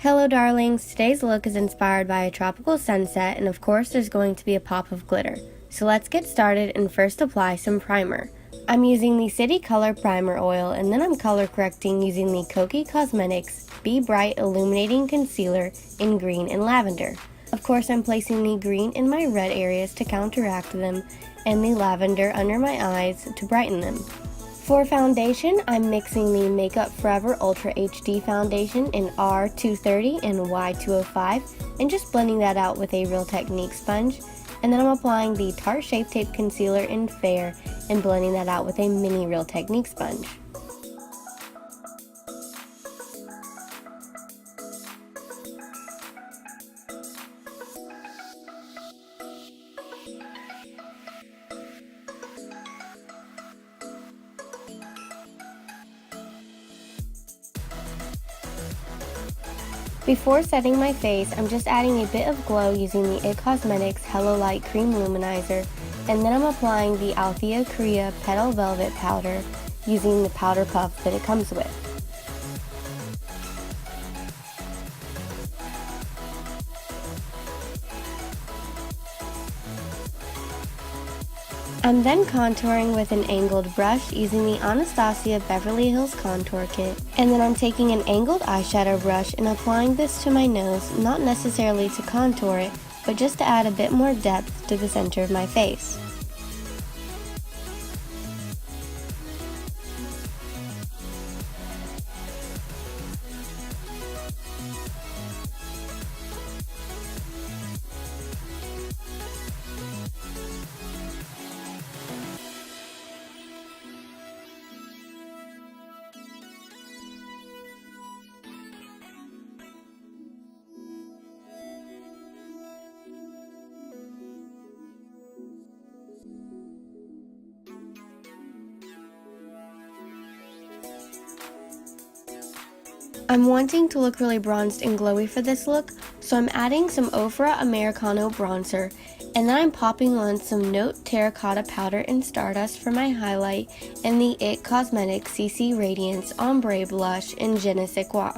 Hello darlings, today's look is inspired by a tropical sunset and of course there's going to be a pop of glitter. So let's get started and first apply some primer. I'm using the City Color Primer Oil and then I'm color correcting using the Kokie Cosmetics Be Bright Illuminating Concealer in green and lavender. Of course I'm placing the green in my red areas to counteract them and the lavender under my eyes to brighten them. For foundation, I'm mixing the Makeup Forever Ultra HD foundation in R230 and Y205 and just blending that out with a Real Technique sponge. And then I'm applying the Tarte Shape Tape Concealer in Fair and blending that out with a mini Real Technique sponge. Before setting my face, I'm just adding a bit of glow using the IT Cosmetics Hello Light Cream Luminizer, and then I'm applying the Althea Korea Petal Velvet Powder using the powder puff that it comes with. I'm then contouring with an angled brush using the Anastasia Beverly Hills Contour Kit. And then I'm taking an angled eyeshadow brush and applying this to my nose, not necessarily to contour it, but just to add a bit more depth to the center of my face. I'm wanting to look really bronzed and glowy for this look, so I'm adding some Ofra Americano bronzer, and then I'm popping on some Note Terracotta Powder and Stardust for my highlight, and the IT Cosmetics CC Radiance Ombré Blush in Je ne sais quoi.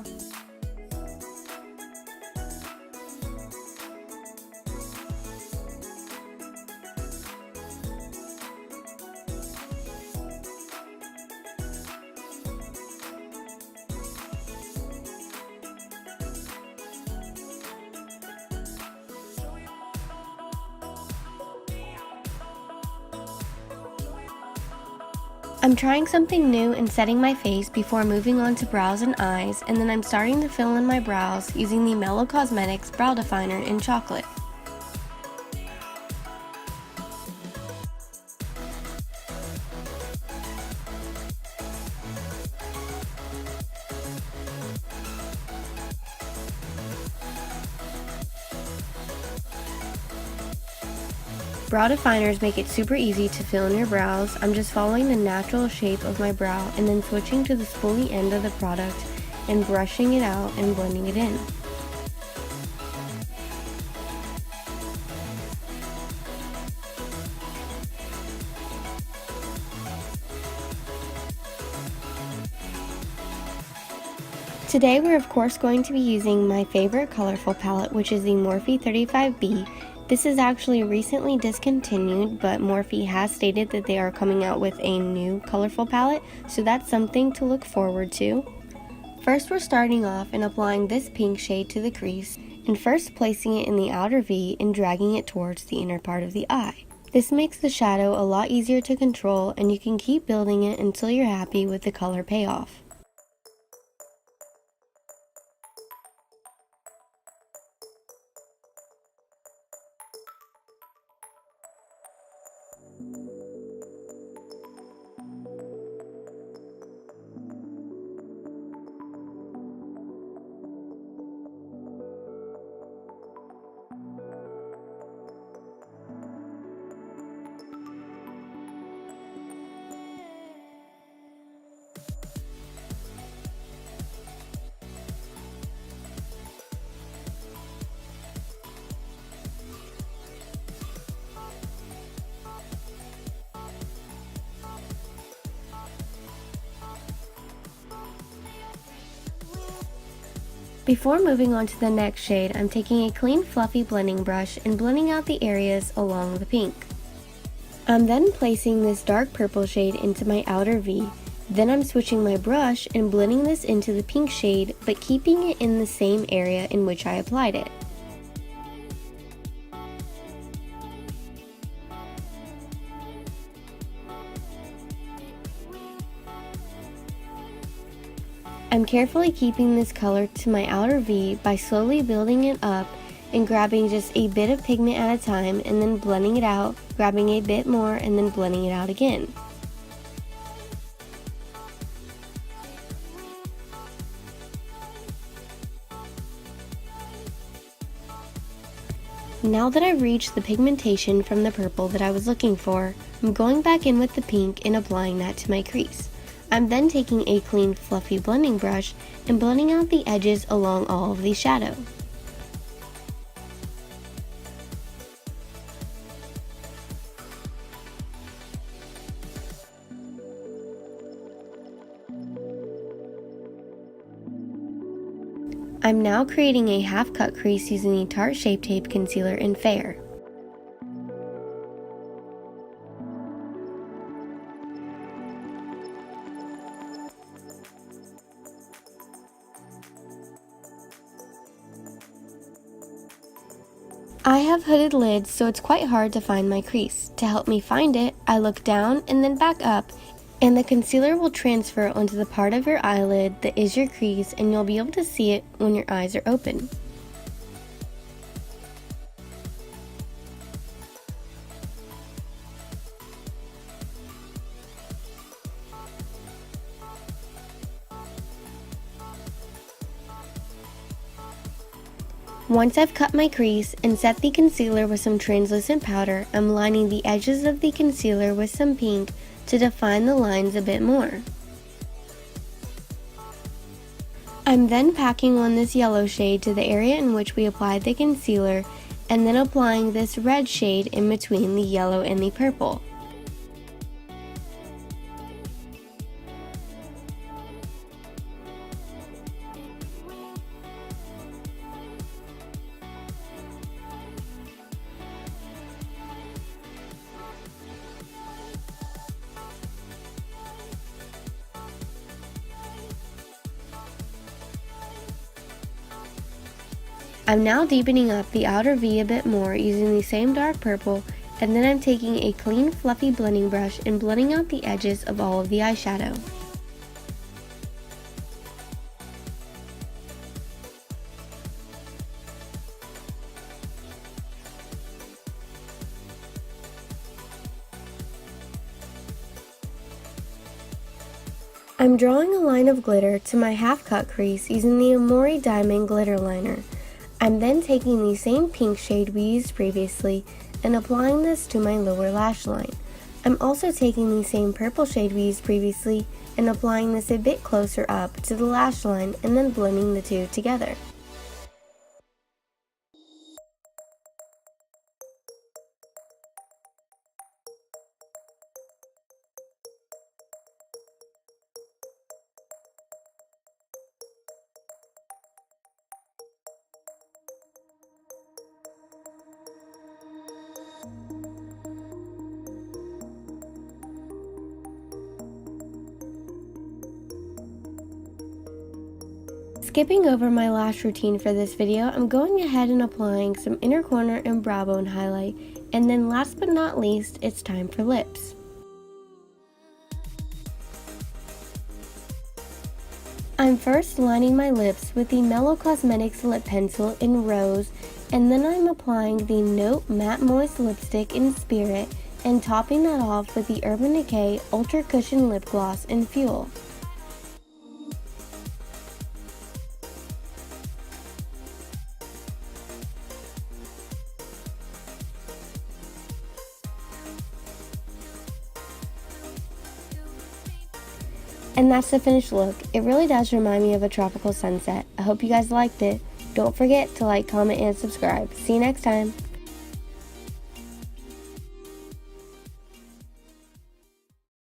I'm trying something new and setting my face before moving on to brows and eyes, and then I'm starting to fill in my brows using the Mellow Cosmetics Brow Definer in Chocolate. Brow definers make it super easy to fill in your brows. I'm just following the natural shape of my brow and then switching to the spoolie end of the product and brushing it out and blending it in. Today we're of course going to be using my favorite colorful palette, which is the Morphe 35B. This is actually recently discontinued, but Morphe has stated that they are coming out with a new colorful palette, so that's something to look forward to. First we're starting off and applying this pink shade to the crease, and first placing it in the outer V and dragging it towards the inner part of the eye. This makes the shadow a lot easier to control, and you can keep building it until you're happy with the color payoff. Before moving on to the next shade, I'm taking a clean fluffy blending brush and blending out the areas along the pink. I'm then placing this dark purple shade into my outer V. Then I'm switching my brush and blending this into the pink shade, but keeping it in the same area in which I applied it. I'm carefully keeping this color to my outer V by slowly building it up and grabbing just a bit of pigment at a time and then blending it out, grabbing a bit more and then blending it out again. Now that I've reached the pigmentation from the purple that I was looking for, I'm going back in with the pink and applying that to my crease. I'm then taking a clean fluffy blending brush and blending out the edges along all of the shadow. I'm now creating a half cut crease using the Tarte Shape Tape Concealer in Fair. I have hooded lids, so it's quite hard to find my crease. To help me find it, I look down and then back up, and the concealer will transfer onto the part of your eyelid that is your crease, and you'll be able to see it when your eyes are open. Once I've cut my crease and set the concealer with some translucent powder, I'm lining the edges of the concealer with some pink to define the lines a bit more. I'm then packing on this yellow shade to the area in which we applied the concealer and then applying this red shade in between the yellow and the purple. I'm now deepening up the outer V a bit more using the same dark purple, and then I'm taking a clean fluffy blending brush and blending out the edges of all of the eyeshadow. I'm drawing a line of glitter to my half cut crease using the Emori Diamond Glitter Liner. I'm then taking the same pink shade we used previously and applying this to my lower lash line. I'm also taking the same purple shade we used previously and applying this a bit closer up to the lash line and then blending the two together. Skipping over my lash routine for this video, I'm going ahead and applying some inner corner and brow bone highlight, and then last but not least, it's time for lips. I'm first lining my lips with the Mellow Cosmetics lip pencil in Rose, and then I'm applying the Note Matte Moist lipstick in Spirit and topping that off with the Urban Decay Ultra Cushion Lip Gloss in Fuel. And that's the finished look. It really does remind me of a tropical sunset. I hope you guys liked it. Don't forget to like, comment, and subscribe. See you next time.